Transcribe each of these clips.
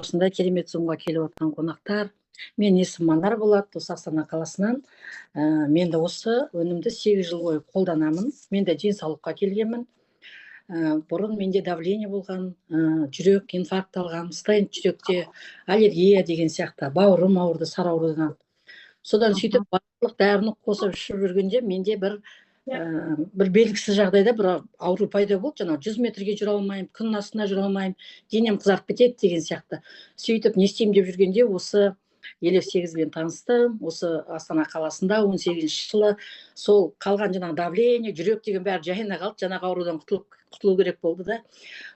осындай керемет зумға келіп отқан қонақтар. Мен есімім Манар Болат, осы Астана қаласынан. Мен де осы өнімді 8 жыл бойы қолданамын. Мен де денсаулыққа келгенмін. Бұрын менде давление болған, жүрек инфаркт алған, стенд жүректе, аллергия деген сияқты, бауырым ауырды, сары аурудан. Содан сөйтіп барлық дәріні қосып ішіп жүргенде менде бір белгісіз жағдайда бір ауру пайда болды. Жаңа 100 метрге жүре алмаймын, күн астына жүре алмаймын, денем қызарып кетеді деген сияқты. Сөйтіп не істеймін деп жүргенде осы Елев 8-бен таныстым. Осы Астана қаласында 18 жылы сол қалған жаңағы давление, жүрек деген бәрі жайына қалды. Жаңағы аурудан құтылу керек болды да.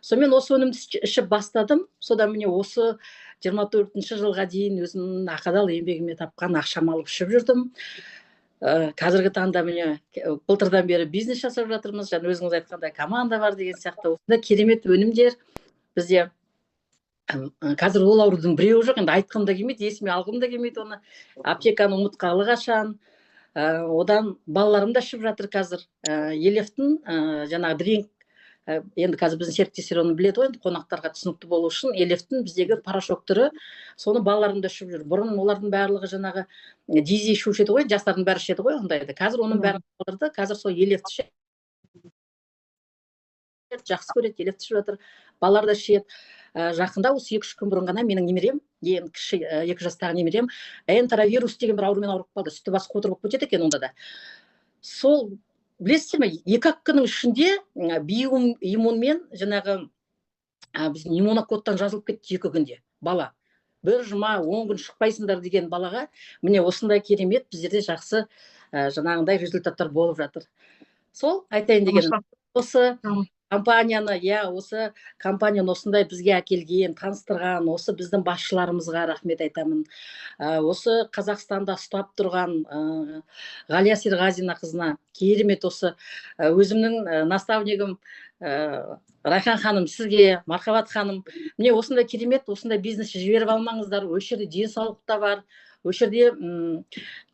Сонымен осы өнімді ішіп бастадым. Содан міне осы 24 жылға дейін өзімнің ақадал еңбегіме тапқан ақшам алып ішіп жүрдім. Қазіргі таңда міне былтырдан бері бизнес жасап жатырмыз. Жаңа өзіңіз айтқандай команда бар деген сияқты. Осындай керемет өнімдер бізде. Қазір ол аурудың біреуі жоқ. Енді айтқым да келмейді, есіме алғым да келмейді оны. Аптеканы ұмытқалы қашан. Одан балаларым да ішіп жатыр қазір. Елевтің жаңағы дринк, енді қазір біздің серіктестер оны біледі ғой, қонақтарға түсінікті болу үшін Елевтің біздегі порошок түрі, соны балаларым да ішіп жүр. Бұрын олардың барлығы жаңағы дизи ішуші еді ғой, жастардың бәрі ішеді ғой ондайды. Қазір оның бәрін қалдырды. Қазір сол Елевті ішеді, жақсы көреді, Елевті ішіп жатыр. Балалар да ішеді. Жақында осы 2-3 күн бұрын ғана менің немерем, ең кіші 2 жастағы немерем, энтеровирус деген бір аурумен ауырып қалды. Сүті басы қотыр болып кетеді екен онда да. Сол білесіздер ме, 2-ақ күннің ішінде иммунмен жаңағы біздің иммунокодтан жазылып кетті 2 күнде бала. 1 жұма 10 күн шықпайсыңдар деген балаға міне осындай керемет біздерде жақсы жаңағындай результаттар болып жатыр. Сол айтайын дегенім. Осы компанияны, осы компанияны осындай бізге әкелген, таныстырған, осы біздің басшыларымызға рахмет айтамын. Осы Қазақстанда ұстап тұрған Ғалия Серғазина қызына керемет, осы өзімнің наставнигім Райхан ханым, сізге, Мархабат ханым, міне осындай керемет, осындай бизнесті жіберіп алмаңыздар. Осы жерде денсаулық та бар, осы жерде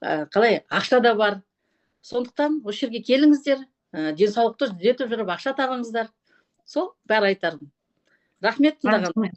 қалай ақша да бар. Сондықтан осы жерге келіңіздер, денсаулықты түзетіп жүріп ақша табыңыздар. Сол бәрі айтарым. Рахмет тыңдаған.